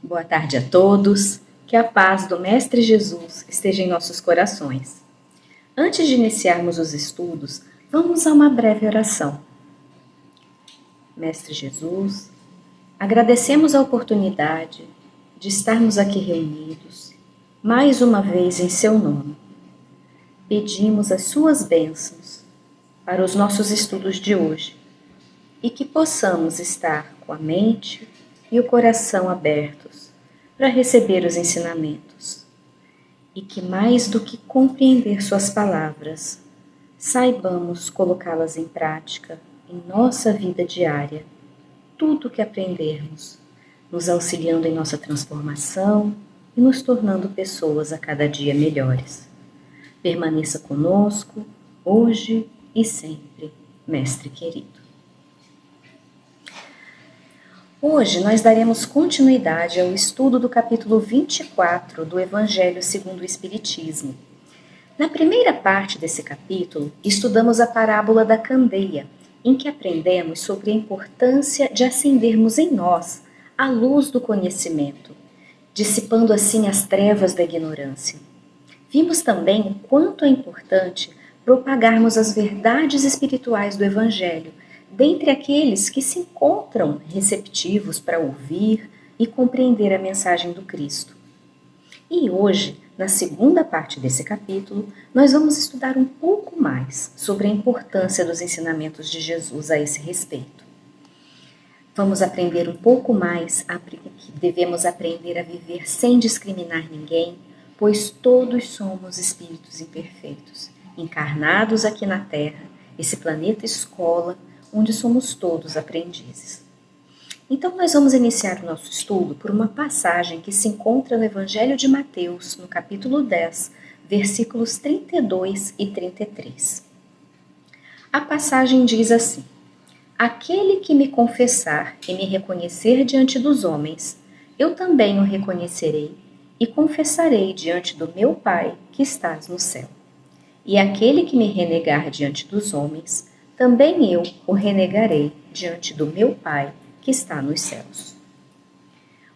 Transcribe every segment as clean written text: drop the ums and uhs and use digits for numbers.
Boa tarde a todos, que a paz do Mestre Jesus esteja em nossos corações. Antes de iniciarmos os estudos, vamos a uma breve oração. Mestre Jesus, agradecemos a oportunidade de estarmos aqui reunidos, mais uma vez em seu nome. Pedimos as suas bênçãos para os nossos estudos de hoje e que possamos estar com a mente e o coração abertos para receber os ensinamentos e que, mais do que compreender suas palavras, saibamos colocá-las em prática em nossa vida diária, tudo o que aprendermos, nos auxiliando em nossa transformação e nos tornando pessoas a cada dia melhores. Permaneça conosco, hoje e sempre, Mestre querido. Hoje nós daremos continuidade ao estudo do capítulo 24 do Evangelho segundo o Espiritismo. Na primeira parte desse capítulo, estudamos a parábola da candeia, em que aprendemos sobre a importância de acendermos em nós a luz do conhecimento, dissipando assim as trevas da ignorância. Vimos também o quanto é importante propagarmos as verdades espirituais do Evangelho dentre aqueles que se encontram receptivos para ouvir e compreender a mensagem do Cristo. E hoje, na segunda parte desse capítulo, nós vamos estudar um pouco mais sobre a importância dos ensinamentos de Jesus a esse respeito. Vamos aprender um pouco mais que devemos aprender a viver sem discriminar ninguém, pois todos somos espíritos imperfeitos, encarnados aqui na Terra, esse planeta escola, onde somos todos aprendizes. Então nós vamos iniciar o nosso estudo por uma passagem que se encontra no Evangelho de Mateus, no capítulo 10, versículos 32 e 33. A passagem diz assim: Aquele que me confessar e me reconhecer diante dos homens, eu também o reconhecerei e confessarei diante do meu Pai que estás no céu. E aquele que me renegar diante dos homens, também eu o renegarei diante do meu Pai que está nos céus.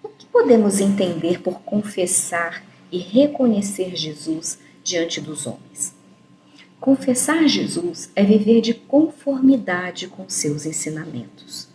O que podemos entender por confessar e reconhecer Jesus diante dos homens? Confessar Jesus é viver de conformidade com seus ensinamentos.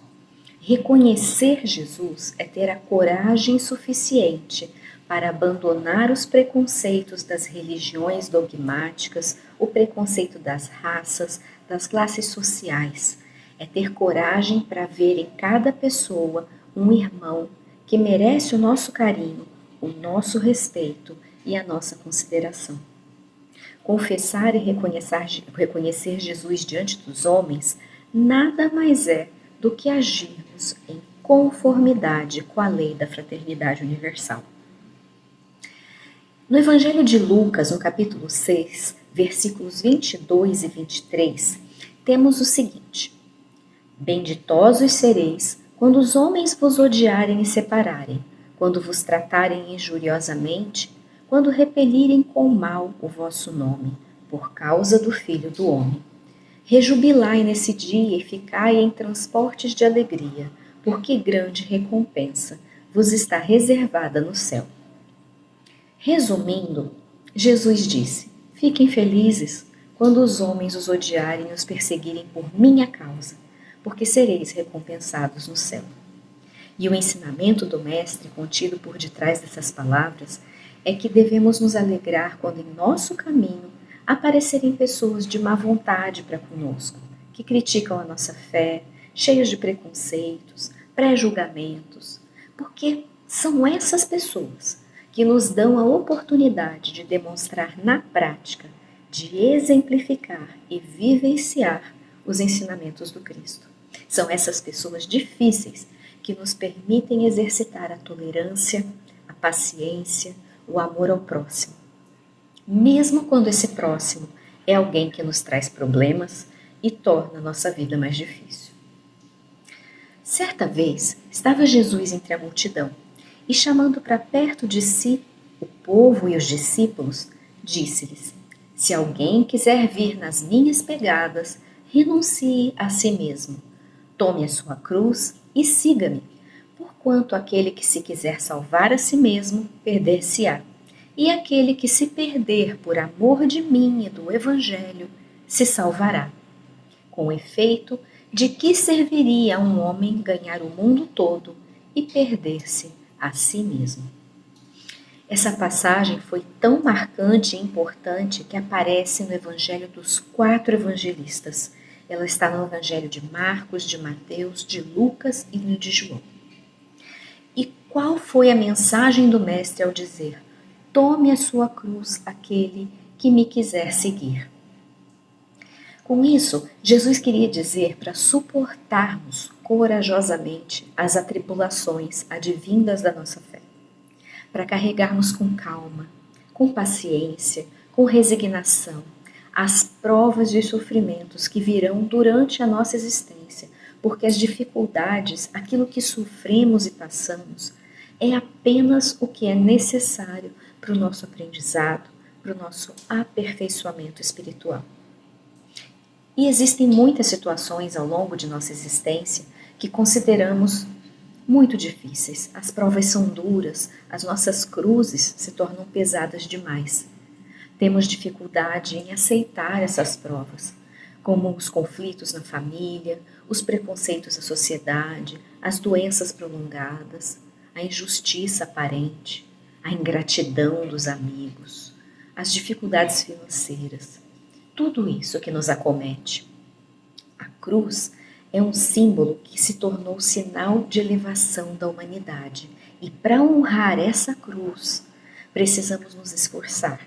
Reconhecer Jesus é ter a coragem suficiente para abandonar os preconceitos das religiões dogmáticas, o preconceito das raças, das classes sociais. É ter coragem para ver em cada pessoa um irmão que merece o nosso carinho, o nosso respeito e a nossa consideração. Confessar e reconhecer Jesus diante dos homens nada mais é do que agirmos em conformidade com a lei da fraternidade universal. No Evangelho de Lucas, no capítulo 6, versículos 22 e 23, temos o seguinte: Benditosos sereis quando os homens vos odiarem e separarem, quando vos tratarem injuriosamente, quando repelirem com mal o vosso nome, por causa do Filho do Homem. Rejubilai nesse dia e ficai em transportes de alegria, porque grande recompensa vos está reservada no céu. Resumindo, Jesus disse: Fiquem felizes quando os homens os odiarem e os perseguirem por minha causa, porque sereis recompensados no céu. E o ensinamento do Mestre contido por detrás dessas palavras é que devemos nos alegrar quando em nosso caminho aparecerem pessoas de má vontade para conosco, que criticam a nossa fé, cheios de preconceitos, pré-julgamentos, porque são essas pessoas que nos dão a oportunidade de demonstrar na prática, de exemplificar e vivenciar os ensinamentos do Cristo. São essas pessoas difíceis que nos permitem exercitar a tolerância, a paciência, o amor ao próximo. Mesmo quando esse próximo é alguém que nos traz problemas e torna a nossa vida mais difícil. Certa vez, estava Jesus entre a multidão e, chamando para perto de si o povo e os discípulos, disse-lhes: Se alguém quiser vir nas minhas pegadas, renuncie a si mesmo. Tome a sua cruz e siga-me, Porquanto aquele que se quiser salvar a si mesmo, perder-se-á. E aquele que se perder por amor de mim e do Evangelho, se salvará. Com efeito, de que serviria a um homem ganhar o mundo todo e perder-se a si mesmo? Essa passagem foi tão marcante e importante que aparece no Evangelho dos 4 evangelistas. Ela está no Evangelho de Marcos, de Mateus, de Lucas e no de João. E qual foi a mensagem do Mestre ao dizer: tome a sua cruz aquele que me quiser seguir? Com isso, Jesus queria dizer para suportarmos corajosamente as atribulações advindas da nossa fé, para carregarmos com calma, com paciência, com resignação, as provas e sofrimentos que virão durante a nossa existência, porque as dificuldades, aquilo que sofremos e passamos, é apenas o que é necessário para o nosso aprendizado, para o nosso aperfeiçoamento espiritual. E existem muitas situações ao longo de nossa existência que consideramos muito difíceis. As provas são duras, as nossas cruzes se tornam pesadas demais. Temos dificuldade em aceitar essas provas, como os conflitos na família, os preconceitos da sociedade, as doenças prolongadas, a injustiça aparente, a ingratidão dos amigos, as dificuldades financeiras. Tudo isso que nos acomete. A cruz é um símbolo que se tornou sinal de elevação da humanidade. E para honrar essa cruz, precisamos nos esforçar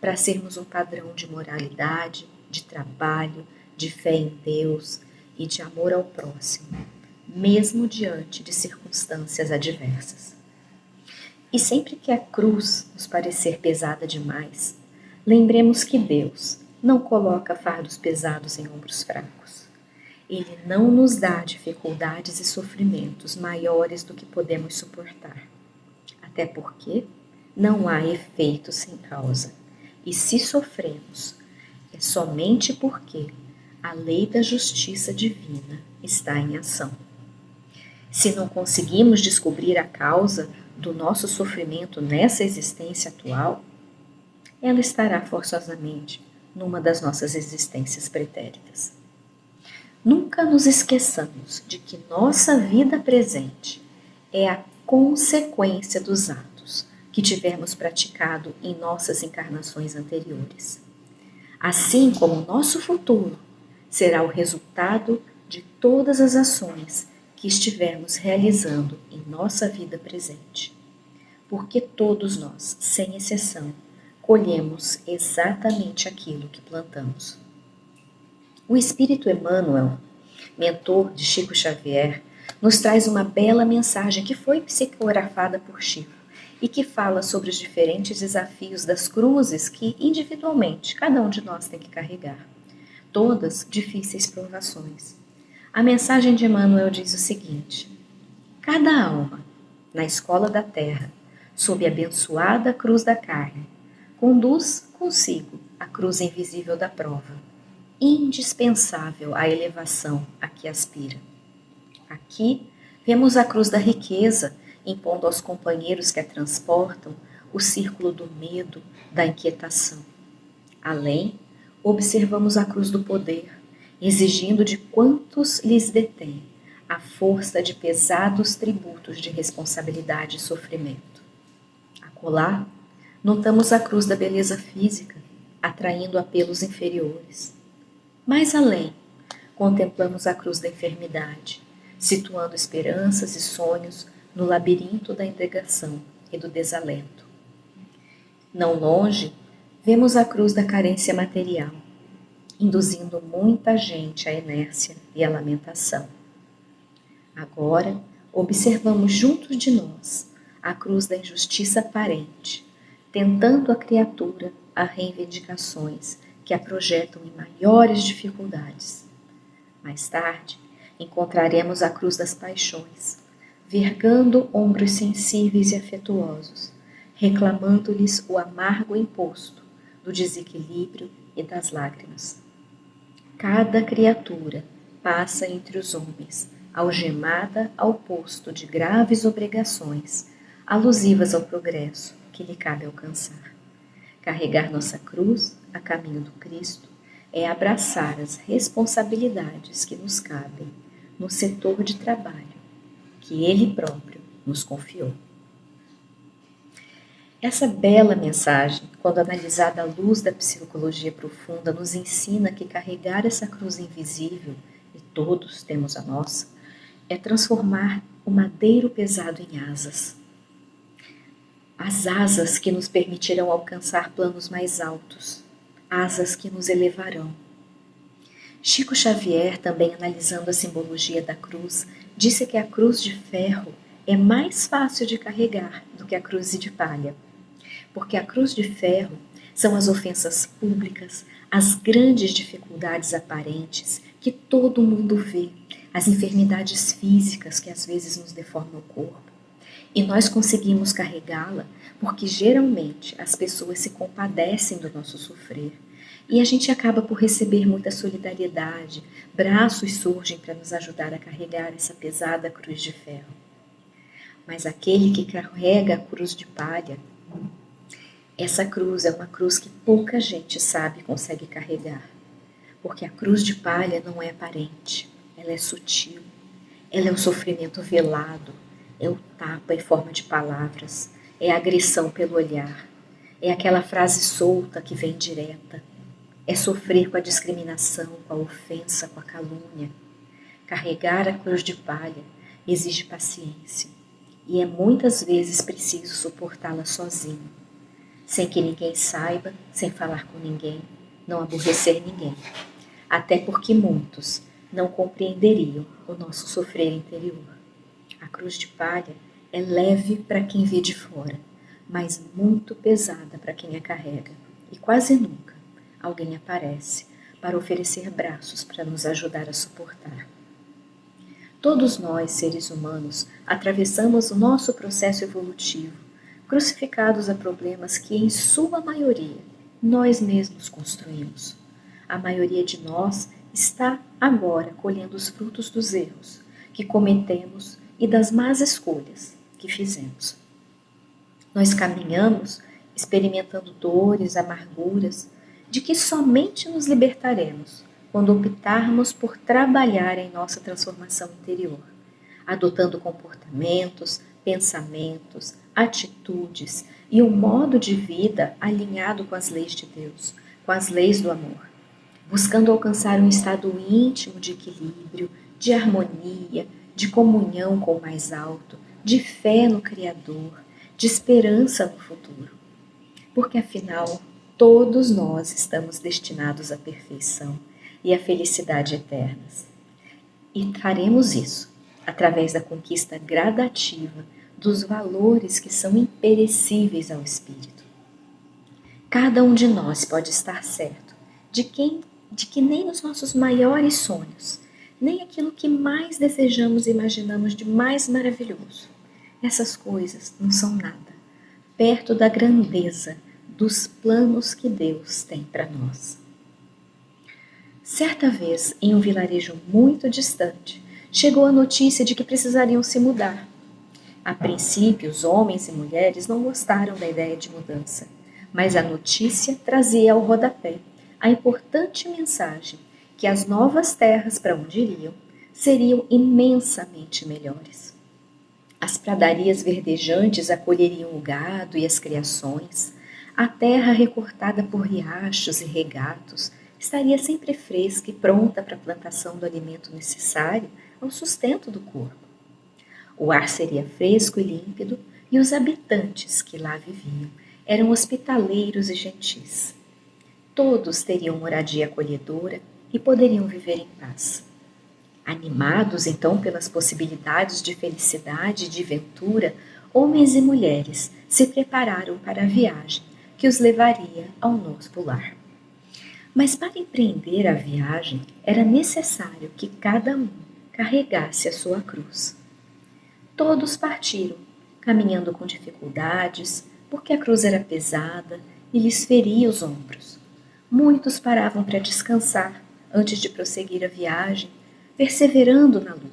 para sermos um padrão de moralidade, de trabalho, de fé em Deus e de amor ao próximo, mesmo diante de circunstâncias adversas. E sempre que a cruz nos parecer pesada demais, lembremos que Deus não coloca fardos pesados em ombros fracos. Ele não nos dá dificuldades e sofrimentos maiores do que podemos suportar. Até porque não há efeito sem causa. E se sofremos, é somente porque a lei da justiça divina está em ação. Se não conseguimos descobrir a causa do nosso sofrimento nessa existência atual, ela estará forçosamente numa das nossas existências pretéritas. Nunca nos esqueçamos de que nossa vida presente é a consequência dos atos que tivermos praticado em nossas encarnações anteriores. Assim como o nosso futuro será o resultado de todas as ações que estivermos realizando em nossa vida presente. Porque todos nós, sem exceção, colhemos exatamente aquilo que plantamos. O Espírito Emmanuel, mentor de Chico Xavier, nos traz uma bela mensagem que foi psicografada por Chico e que fala sobre os diferentes desafios das cruzes que, individualmente, cada um de nós tem que carregar. Todas difíceis provações. A mensagem de Emmanuel diz o seguinte: cada alma, na escola da terra, sob a abençoada cruz da carne, conduz consigo a cruz invisível da prova, indispensável à elevação a que aspira. Aqui vemos a cruz da riqueza, impondo aos companheiros que a transportam o círculo do medo, da inquietação. Além, observamos a cruz do poder, exigindo de quantos lhes detém a força de pesados tributos de responsabilidade e sofrimento. Acolá, notamos a cruz da beleza física, atraindo apelos inferiores. Mais além, contemplamos a cruz da enfermidade, situando esperanças e sonhos no labirinto da indagação e do desalento. Não longe, vemos a cruz da carência material, induzindo muita gente à inércia e à lamentação. Agora, observamos junto de nós a cruz da injustiça aparente, tentando a criatura a reivindicações que a projetam em maiores dificuldades. Mais tarde, encontraremos a cruz das paixões, vergando ombros sensíveis e afetuosos, reclamando-lhes o amargo imposto do desequilíbrio e das lágrimas. Cada criatura passa entre os homens algemada ao posto de graves obrigações, alusivas ao progresso que lhe cabe alcançar. Carregar nossa cruz a caminho do Cristo é abraçar as responsabilidades que nos cabem no setor de trabalho que Ele próprio nos confiou. Essa bela mensagem, quando analisada à luz da psicologia profunda, nos ensina que carregar essa cruz invisível, e todos temos a nossa, é transformar o madeiro pesado em asas. As asas que nos permitirão alcançar planos mais altos, asas que nos elevarão. Chico Xavier, também analisando a simbologia da cruz, disse que a cruz de ferro é mais fácil de carregar do que a cruz de palha, porque a cruz de ferro são as ofensas públicas, as grandes dificuldades aparentes que todo mundo vê, as enfermidades físicas que às vezes nos deformam o corpo. E nós conseguimos carregá-la porque geralmente as pessoas se compadecem do nosso sofrer. E a gente acaba por receber muita solidariedade, braços surgem para nos ajudar a carregar essa pesada cruz de ferro. Mas aquele que carrega a cruz de palha, essa cruz é uma cruz que pouca gente sabe e consegue carregar. Porque a cruz de palha não é aparente, ela é sutil, ela é o sofrimento velado, é o tapa em forma de palavras, é a agressão pelo olhar, é aquela frase solta que vem direta, é sofrer com a discriminação, com a ofensa, com a calúnia. Carregar a cruz de palha exige paciência e é muitas vezes preciso suportá-la sozinho, sem que ninguém saiba, sem falar com ninguém, não aborrecer ninguém. Até porque muitos não compreenderiam o nosso sofrer interior. A cruz de palha é leve para quem vê de fora, mas muito pesada para quem a carrega. E quase nunca alguém aparece para oferecer braços para nos ajudar a suportar. Todos nós, seres humanos, atravessamos o nosso processo evolutivo, crucificados a problemas que, em sua maioria, nós mesmos construímos. A maioria de nós está agora colhendo os frutos dos erros que cometemos e das más escolhas que fizemos. Nós caminhamos experimentando dores, amarguras, de que somente nos libertaremos quando optarmos por trabalhar em nossa transformação interior, adotando comportamentos, pensamentos, atitudes e um modo de vida alinhado com as leis de Deus, com as leis do amor, buscando alcançar um estado íntimo de equilíbrio, de harmonia, de comunhão com o mais alto, de fé no Criador, de esperança no futuro. Porque afinal, todos nós estamos destinados à perfeição e à felicidade eternas. E faremos isso através da conquista gradativa dos valores que são imperecíveis ao espírito. Cada um de nós pode estar certo de que nem os nossos maiores sonhos, nem aquilo que mais desejamos e imaginamos de mais maravilhoso, essas coisas não são nada, perto da grandeza dos planos que Deus tem para nós. Certa vez, em um vilarejo muito distante, chegou a notícia de que precisariam se mudar. A princípio, os homens e mulheres não gostaram da ideia de mudança, mas a notícia trazia ao rodapé a importante mensagem que as novas terras para onde iriam seriam imensamente melhores. As pradarias verdejantes acolheriam o gado e as criações, a terra recortada por riachos e regatos estaria sempre fresca e pronta para a plantação do alimento necessário ao sustento do corpo. O ar seria fresco e límpido e os habitantes que lá viviam eram hospitaleiros e gentis. Todos teriam moradia acolhedora e poderiam viver em paz. Animados então pelas possibilidades de felicidade e de ventura, homens e mulheres se prepararam para a viagem que os levaria ao novo lar. Mas para empreender a viagem era necessário que cada um carregasse a sua cruz. Todos partiram, caminhando com dificuldades, porque a cruz era pesada e lhes feria os ombros. Muitos paravam para descansar antes de prosseguir a viagem, perseverando na luta.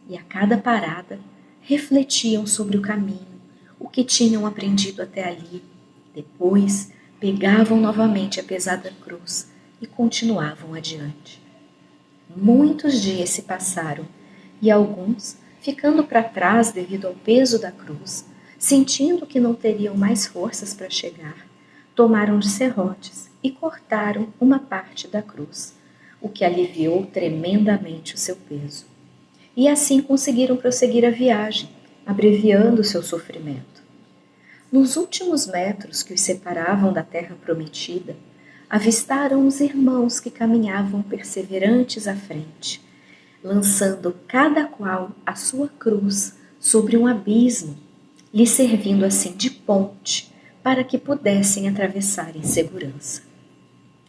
e a cada parada refletiam sobre o caminho, o que tinham aprendido até ali. Depois pegavam novamente a pesada cruz e continuavam adiante. Muitos dias se passaram e alguns, ficando para trás devido ao peso da cruz, sentindo que não teriam mais forças para chegar, tomaram de serrotes e cortaram uma parte da cruz, o que aliviou tremendamente o seu peso. E assim conseguiram prosseguir a viagem, abreviando o seu sofrimento. Nos últimos metros que os separavam da terra prometida, avistaram os irmãos que caminhavam perseverantes à frente, lançando cada qual a sua cruz sobre um abismo, lhe servindo assim de ponte para que pudessem atravessar em segurança.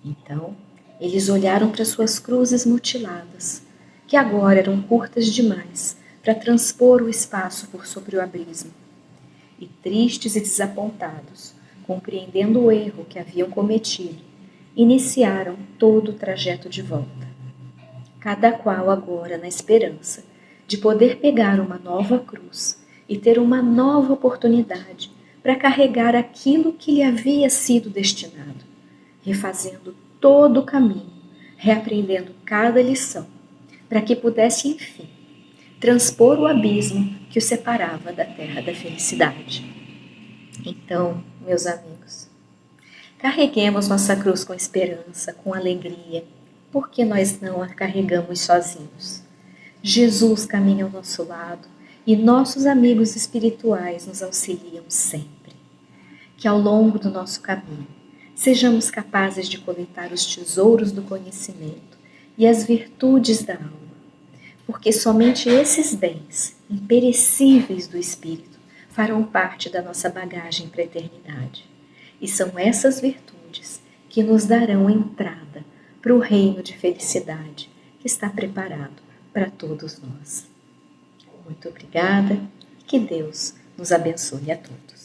Então, eles olharam para suas cruzes mutiladas, que agora eram curtas demais para transpor o espaço por sobre o abismo. E tristes e desapontados, compreendendo o erro que haviam cometido, iniciaram todo o trajeto de volta. Cada qual agora na esperança de poder pegar uma nova cruz e ter uma nova oportunidade para carregar aquilo que lhe havia sido destinado, refazendo todo o caminho, reaprendendo cada lição, para que pudesse, enfim, transpor o abismo que o separava da terra da felicidade. Então, meus amigos, carreguemos nossa cruz com esperança, com alegria, porque nós não a carregamos sozinhos. Jesus caminha ao nosso lado e nossos amigos espirituais nos auxiliam sempre. Que ao longo do nosso caminho sejamos capazes de coletar os tesouros do conhecimento e as virtudes da alma, porque somente esses bens imperecíveis do espírito farão parte da nossa bagagem para a eternidade. E são essas virtudes que nos darão entrada para o reino de felicidade que está preparado para todos nós. Muito obrigada e que Deus nos abençoe a todos.